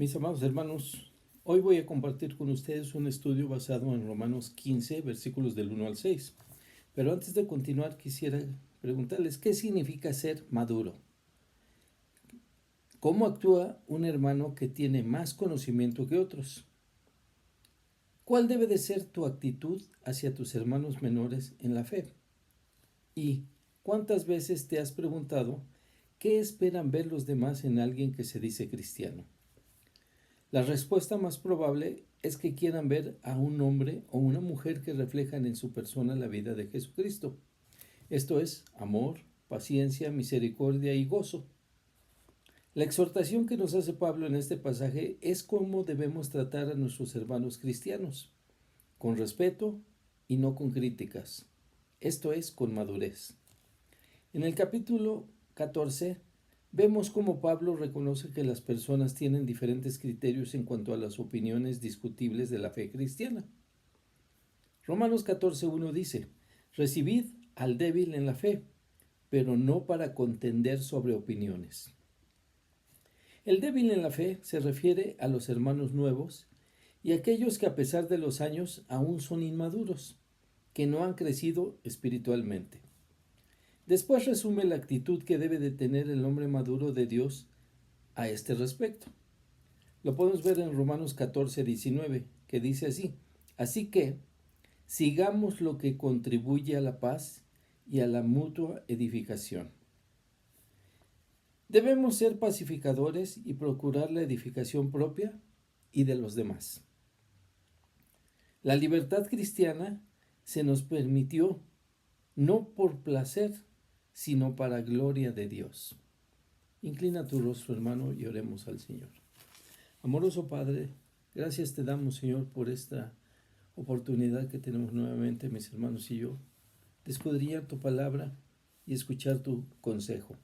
Mis amados hermanos, hoy voy a compartir con ustedes un estudio basado en Romanos 15, versículos del 1 al 6. Pero antes de continuar, quisiera preguntarles, ¿qué significa ser maduro? ¿Cómo actúa un hermano que tiene más conocimiento que otros? ¿Cuál debe de ser tu actitud hacia tus hermanos menores en la fe? ¿Y cuántas veces te has preguntado qué esperan ver los demás en alguien que se dice cristiano? La respuesta más probable es que quieran ver a un hombre o una mujer que reflejan en su persona la vida de Jesucristo. Esto es amor, paciencia, misericordia y gozo. La exhortación que nos hace Pablo en este pasaje es cómo debemos tratar a nuestros hermanos cristianos, con respeto y no con críticas. Esto es con madurez. En el capítulo 14 vemos cómo Pablo reconoce que las personas tienen diferentes criterios en cuanto a las opiniones discutibles de la fe cristiana. Romanos 14:1 dice, recibid al débil en la fe, pero no para contender sobre opiniones. El débil en la fe se refiere a los hermanos nuevos y a aquellos que a pesar de los años aún son inmaduros, que no han crecido espiritualmente. Después resume la actitud que debe de tener el hombre maduro de Dios a este respecto. Lo podemos ver en Romanos 14:19, que dice así, así que sigamos lo que contribuye a la paz y a la mutua edificación. Debemos ser pacificadores y procurar la edificación propia y de los demás. La libertad cristiana se nos permitió no por placer, sino para gloria de Dios. Inclina tu rostro, hermano, y oremos al Señor. Amoroso Padre, gracias te damos, Señor, por esta oportunidad que tenemos nuevamente, mis hermanos y yo, de escudriñar tu palabra y escuchar tu consejo.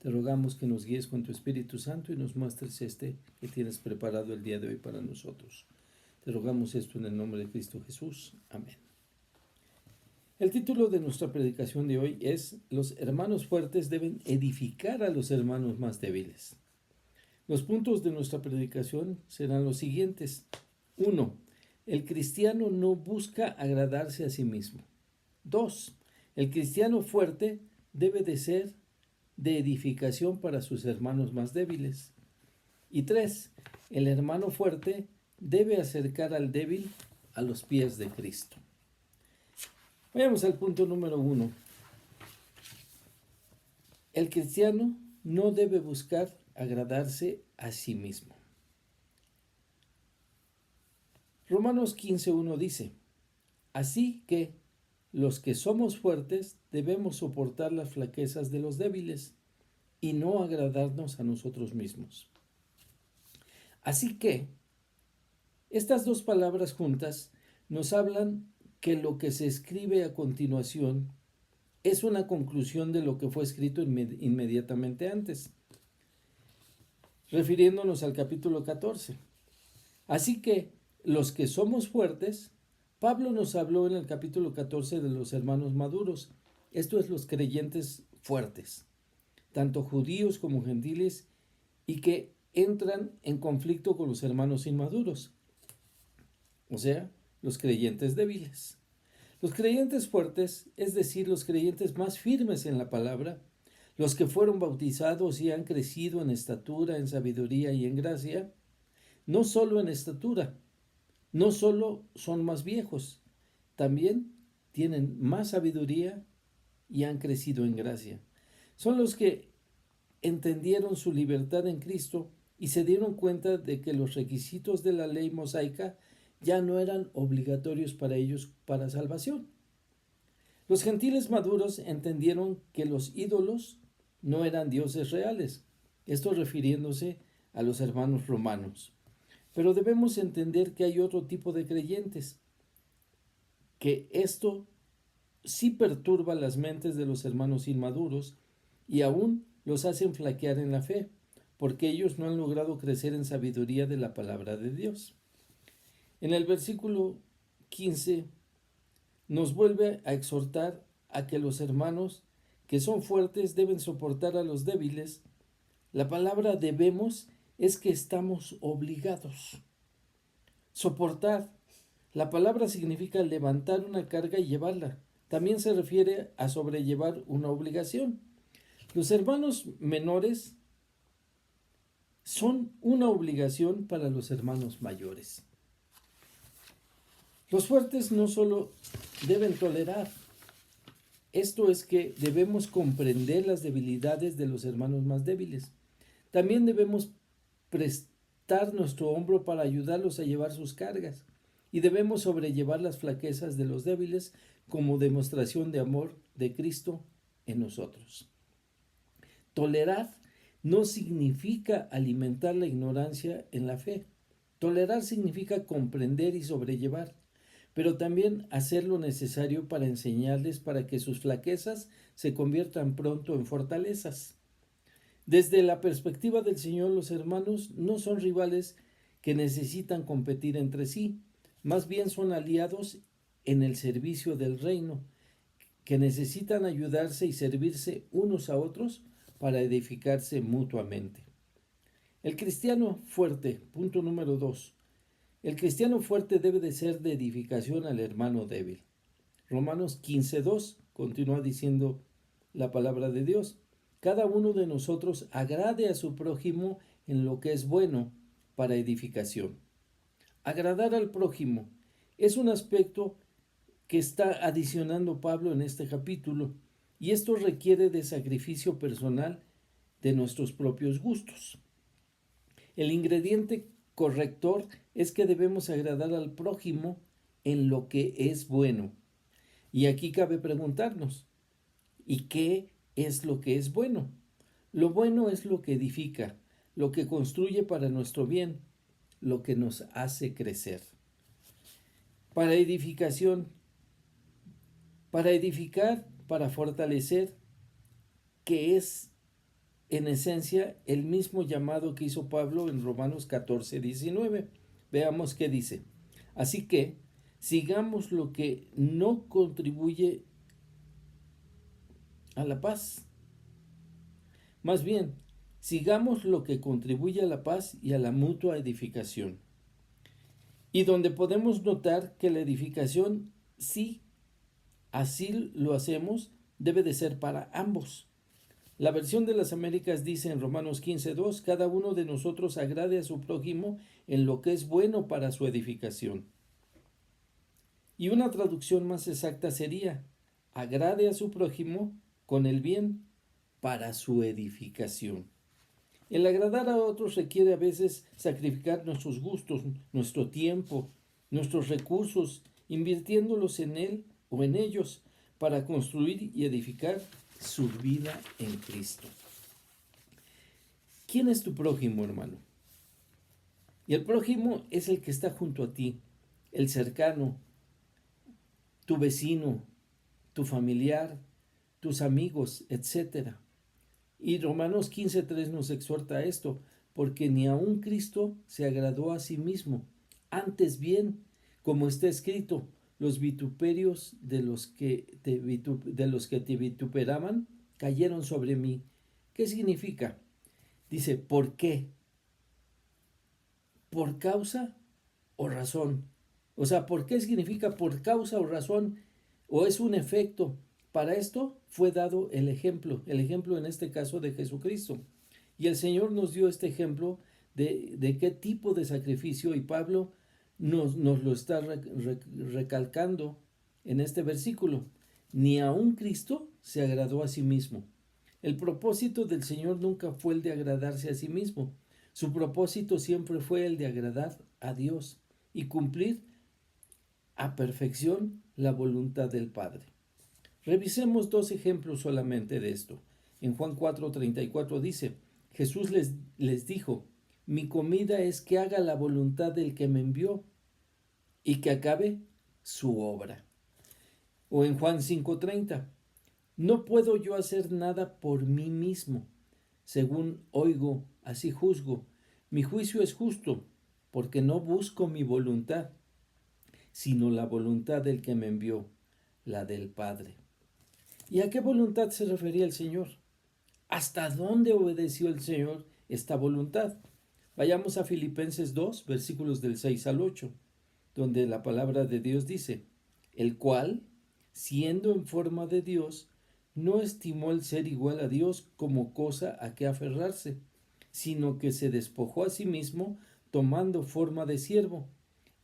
Te rogamos que nos guíes con tu Espíritu Santo y nos muestres que tienes preparado el día de hoy para nosotros. Te rogamos esto en el nombre de Cristo Jesús. Amén. El título de nuestra predicación de hoy es Los hermanos fuertes deben edificar a los hermanos más débiles. Los puntos de nuestra predicación serán los siguientes. 1. El cristiano no busca agradarse a sí mismo. 2. El cristiano fuerte debe de ser de edificación para sus hermanos más débiles. Y 3. El hermano fuerte debe acercar al débil a los pies de Cristo. Vayamos al punto número 1. El cristiano no debe buscar agradarse a sí mismo. Romanos 15:1 dice, así que los que somos fuertes debemos soportar las flaquezas de los débiles y no agradarnos a nosotros mismos. Así que estas dos palabras juntas nos hablan que lo que se escribe a continuación es una conclusión de lo que fue escrito inmediatamente antes, refiriéndonos al capítulo 14. Así que los que somos fuertes, Pablo nos habló en el capítulo 14 de los hermanos maduros, esto es los creyentes fuertes, tanto judíos como gentiles, y que entran en conflicto con los hermanos inmaduros, o sea, los creyentes débiles. Los creyentes fuertes, es decir, los creyentes más firmes en la palabra, los que fueron bautizados y han crecido en estatura, en sabiduría y en gracia, no solo en estatura, no solo son más viejos, también tienen más sabiduría y han crecido en gracia. Son los que entendieron su libertad en Cristo y se dieron cuenta de que los requisitos de la ley mosaica ya no eran obligatorios para ellos para salvación. Los gentiles maduros entendieron que los ídolos no eran dioses reales, esto refiriéndose a los hermanos romanos. Pero debemos entender que hay otro tipo de creyentes, que esto sí perturba las mentes de los hermanos inmaduros y aún los hacen flaquear en la fe, porque ellos no han logrado crecer en sabiduría de la palabra de Dios. En el versículo 15 nos vuelve a exhortar a que los hermanos que son fuertes deben soportar a los débiles. La palabra debemos es que estamos obligados. Soportar. La palabra significa levantar una carga y llevarla. También se refiere a sobrellevar una obligación. Los hermanos menores son una obligación para los hermanos mayores. Los fuertes no solo deben tolerar, esto es que debemos comprender las debilidades de los hermanos más débiles. También debemos prestar nuestro hombro para ayudarlos a llevar sus cargas y debemos sobrellevar las flaquezas de los débiles como demostración de amor de Cristo en nosotros. Tolerar no significa alimentar la ignorancia en la fe. Tolerar significa comprender y sobrellevar, pero también hacer lo necesario para enseñarles para que sus flaquezas se conviertan pronto en fortalezas. Desde la perspectiva del Señor, los hermanos no son rivales que necesitan competir entre sí, más bien son aliados en el servicio del reino, que necesitan ayudarse y servirse unos a otros para edificarse mutuamente. El cristiano fuerte, punto número 2. El cristiano fuerte debe de ser de edificación al hermano débil. Romanos 15:2 continúa diciendo la palabra de Dios. Cada uno de nosotros agrade a su prójimo en lo que es bueno para edificación. Agradar al prójimo es un aspecto que está adicionando Pablo en este capítulo, y esto requiere de sacrificio personal de nuestros propios gustos. El ingrediente corrector es que debemos agradar al prójimo en lo que es bueno. Y aquí cabe preguntarnos, ¿y qué es lo que es bueno? Lo bueno es lo que edifica, lo que construye para nuestro bien, lo que nos hace crecer. Para edificación, para edificar, para fortalecer, que es en esencia el mismo llamado que hizo Pablo en Romanos 14:19. Veamos qué dice. Así que sigamos lo que no contribuye a la paz. Más bien, sigamos lo que contribuye a la paz y a la mutua edificación. Y donde podemos notar que la edificación, sí, así lo hacemos, debe de ser para ambos. La versión de las Américas dice en Romanos 15:2, cada uno de nosotros agrade a su prójimo en lo que es bueno para su edificación. Y una traducción más exacta sería, agrade a su prójimo con el bien para su edificación. El agradar a otros requiere a veces sacrificar nuestros gustos, nuestro tiempo, nuestros recursos, invirtiéndolos en él o en ellos para construir y edificar su vida en Cristo. ¿Quién es tu prójimo, hermano? Y el prójimo es el que está junto a ti, el cercano, tu vecino, tu familiar, tus amigos, etc. Y Romanos 15:3 nos exhorta a esto, porque ni aun Cristo se agradó a sí mismo. Antes bien, como está escrito, los vituperios de los que te vituperaban cayeron sobre mí. ¿Qué significa? Dice, ¿por qué? ¿Por causa o razón? O sea, ¿por qué significa por causa o razón? ¿O es un efecto? Para esto fue dado el ejemplo en este caso de Jesucristo. Y el Señor nos dio este ejemplo de qué tipo de sacrificio, y Pablo nos lo está recalcando en este versículo. Ni aun Cristo se agradó a sí mismo. El propósito del Señor nunca fue el de agradarse a sí mismo. Su propósito siempre fue el de agradar a Dios y cumplir a perfección la voluntad del Padre. Revisemos dos ejemplos solamente de esto. En Juan 4:34 dice, Jesús les dijo, mi comida es que haga la voluntad del que me envió y que acabe su obra. O en Juan 5:30, no puedo yo hacer nada por mí mismo. Según oigo, así juzgo. Mi juicio es justo, porque no busco mi voluntad, sino la voluntad del que me envió, la del Padre. ¿Y a qué voluntad se refería el Señor? ¿Hasta dónde obedeció el Señor esta voluntad? Vayamos a Filipenses 2, versículos del 6 al 8, donde la palabra de Dios dice, el cual, siendo en forma de Dios, no estimó el ser igual a Dios como cosa a que aferrarse, sino que se despojó a sí mismo, tomando forma de siervo,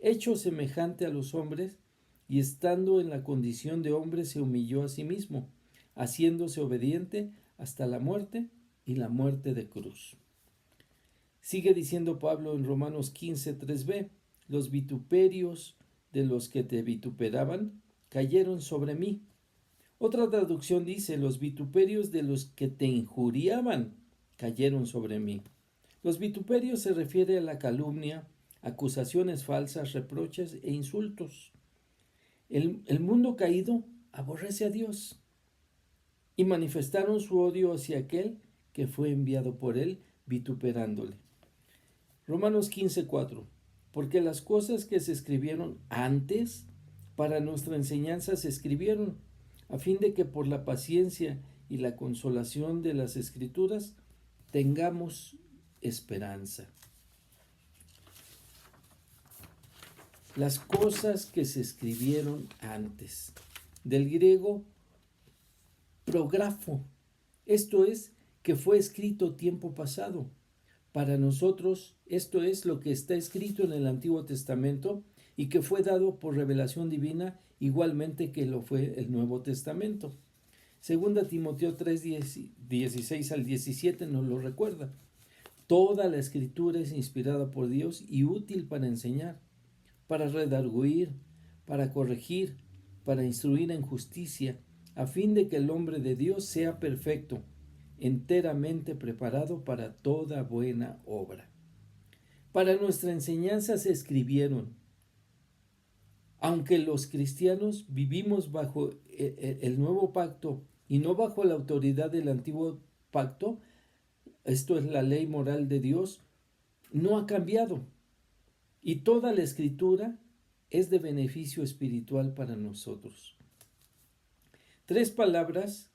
hecho semejante a los hombres, y estando en la condición de hombre se humilló a sí mismo, haciéndose obediente hasta la muerte y la muerte de cruz. Sigue diciendo Pablo en Romanos 15, 3b, los vituperios de los que te vituperaban cayeron sobre mí. Otra traducción dice, los vituperios de los que te injuriaban cayeron sobre mí. Los vituperios se refiere a la calumnia, acusaciones falsas, reproches e insultos. El mundo caído aborrece a Dios y manifestaron su odio hacia aquel que fue enviado por él, vituperándole. Romanos 15:4. Porque las cosas que se escribieron antes para nuestra enseñanza se escribieron, a fin de que por la paciencia y la consolación de las Escrituras tengamos esperanza. Las cosas que se escribieron antes. Del griego prografo. Esto es, que fue escrito tiempo pasado. Para nosotros, esto es lo que está escrito en el Antiguo Testamento y que fue dado por revelación divina, igualmente que lo fue el Nuevo Testamento. Segunda Timoteo 3, 16 al 17 nos lo recuerda. Toda la Escritura es inspirada por Dios y útil para enseñar, para redarguir, para corregir, para instruir en justicia, a fin de que el hombre de Dios sea perfecto, enteramente preparado para toda buena obra. Para nuestra enseñanza se escribieron. Aunque los cristianos vivimos bajo el nuevo pacto y no bajo la autoridad del antiguo pacto, esto es la ley moral de Dios, no ha cambiado. Y toda la escritura es de beneficio espiritual para nosotros. Tres palabras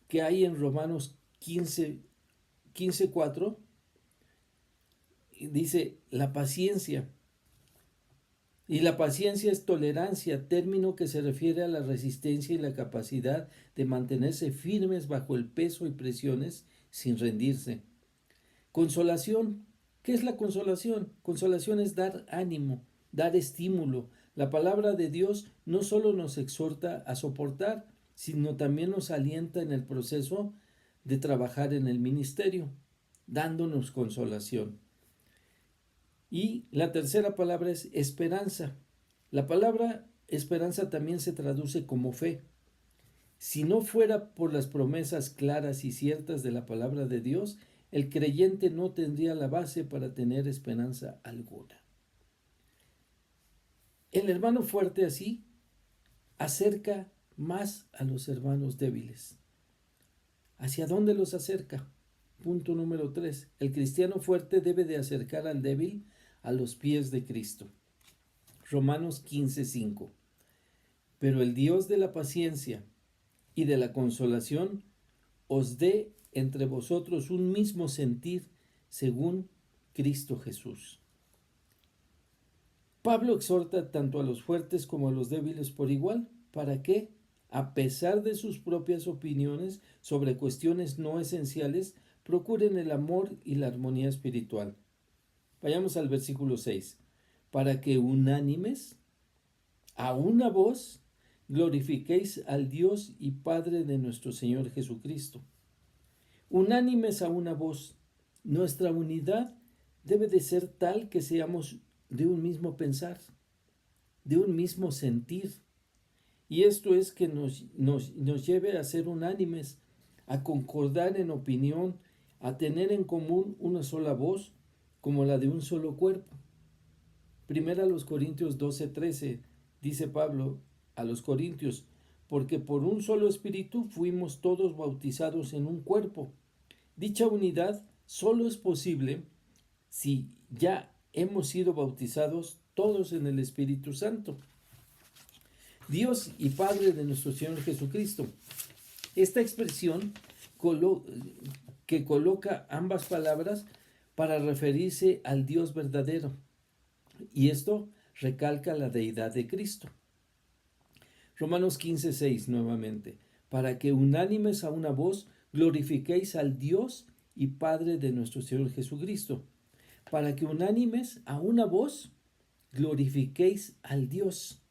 que hay en Romanos 15:4 dice la paciencia. Y la paciencia es tolerancia, término que se refiere a la resistencia y la capacidad de mantenerse firmes bajo el peso y presiones sin rendirse. Consolación. ¿Qué es la consolación? Consolación es dar ánimo, dar estímulo. La palabra de Dios no solo nos exhorta a soportar, sino también nos alienta en el proceso de trabajar en el ministerio, dándonos consolación. Y la tercera palabra es esperanza. La palabra esperanza también se traduce como fe. Si no fuera por las promesas claras y ciertas de la palabra de Dios, el creyente no tendría la base para tener esperanza alguna. El hermano fuerte así acerca más a los hermanos débiles. ¿Hacia dónde los acerca? Punto número 3. El cristiano fuerte debe de acercar al débil a los pies de Cristo. Romanos 15:5. Pero el Dios de la paciencia y de la consolación os dé entre vosotros un mismo sentir según Cristo Jesús. Pablo exhorta tanto a los fuertes como a los débiles por igual. ¿Para qué? A pesar de sus propias opiniones sobre cuestiones no esenciales, procuren el amor y la armonía espiritual. Vayamos al versículo 6. Para que unánimes, a una voz, glorifiquéis al Dios y Padre de nuestro Señor Jesucristo. Unánimes a una voz. Nuestra unidad debe de ser tal que seamos de un mismo pensar, de un mismo sentir. Y esto es que nos lleve a ser unánimes, a concordar en opinión, a tener en común una sola voz, como la de un solo cuerpo. Primera a los Corintios 12:13 dice Pablo a los Corintios, porque por un solo espíritu fuimos todos bautizados en un cuerpo. Dicha unidad solo es posible si ya hemos sido bautizados todos en el Espíritu Santo. Dios y Padre de nuestro Señor Jesucristo. Esta expresión que coloca ambas palabras para referirse al Dios verdadero. Y esto recalca la deidad de Cristo. Romanos 15:6 nuevamente, para que unánimes a una voz glorifiquéis al Dios y Padre de nuestro Señor Jesucristo. Para que unánimes a una voz glorifiquéis al Dios.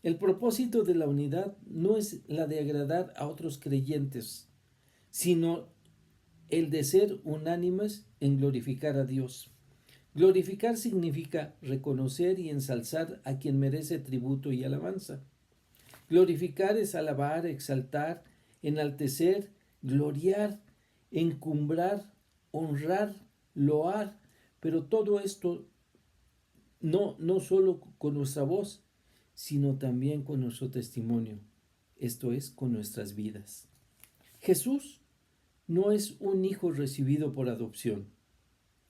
El propósito de la unidad no es la de agradar a otros creyentes, sino el de ser unánimes en glorificar a Dios. Glorificar significa reconocer y ensalzar a quien merece tributo y alabanza. Glorificar es alabar, exaltar, enaltecer, gloriar, encumbrar, honrar, loar, pero todo esto no solo con nuestra voz, sino también con nuestro testimonio, esto es, con nuestras vidas. Jesús no es un hijo recibido por adopción,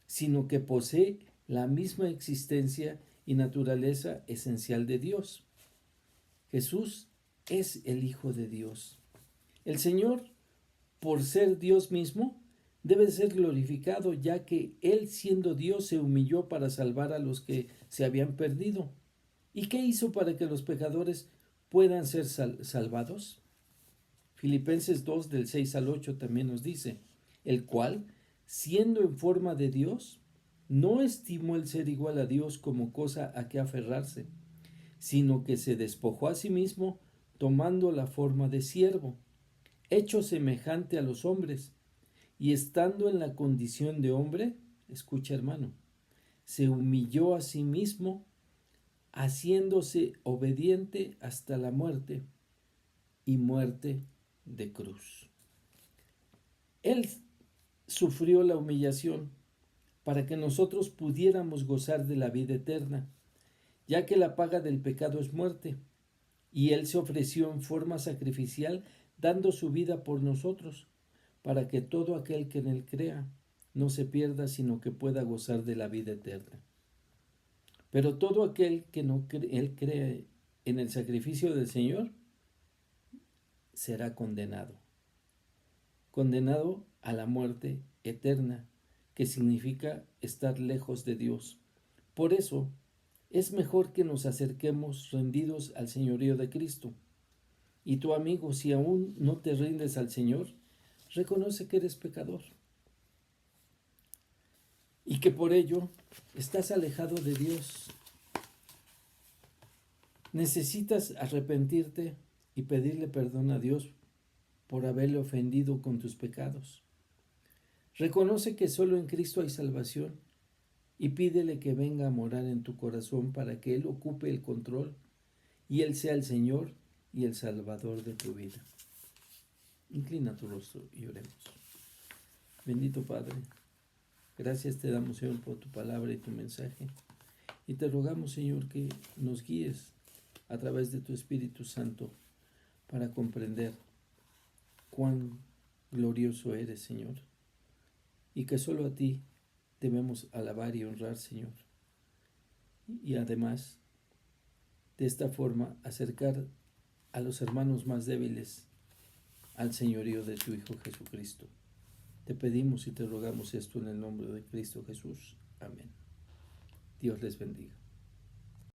sino que posee la misma existencia y naturaleza esencial de Dios. Jesús es el Hijo de Dios. El Señor, por ser Dios mismo, debe ser glorificado, ya que Él, siendo Dios, se humilló para salvar a los que se habían perdido. ¿Y qué hizo para que los pecadores puedan ser salvados? Filipenses 2 del 6 al 8 también nos dice, el cual, siendo en forma de Dios, no estimó el ser igual a Dios como cosa a que aferrarse, sino que se despojó a sí mismo, tomando la forma de siervo, hecho semejante a los hombres, y estando en la condición de hombre, escucha hermano, se humilló a sí mismo, haciéndose obediente hasta la muerte, y muerte de cruz. Él sufrió la humillación para que nosotros pudiéramos gozar de la vida eterna, ya que la paga del pecado es muerte, y Él se ofreció en forma sacrificial, dando su vida por nosotros, para que todo aquel que en Él crea no se pierda, sino que pueda gozar de la vida eterna. Pero todo aquel que no cree en el sacrificio del Señor será condenado a la muerte eterna, que significa estar lejos de Dios. Por eso, es mejor que nos acerquemos rendidos al señorío de Cristo. Y tu amigo, si aún no te rindes al Señor, reconoce que eres pecador y que por ello estás alejado de Dios. Necesitas arrepentirte y pedirle perdón a Dios por haberle ofendido con tus pecados. Reconoce que solo en Cristo hay salvación y pídele que venga a morar en tu corazón para que Él ocupe el control y Él sea el Señor y el Salvador de tu vida. Inclina tu rostro y oremos. Bendito Padre, gracias te damos, Señor, por tu palabra y tu mensaje. Y te rogamos, Señor, que nos guíes a través de tu Espíritu Santo para comprender cuán glorioso eres, Señor, y que solo a ti debemos alabar y honrar, Señor. Y además, de esta forma, acercar a los hermanos más débiles al señorío de tu Hijo Jesucristo. Te pedimos y te rogamos esto en el nombre de Cristo Jesús. Amén. Dios les bendiga.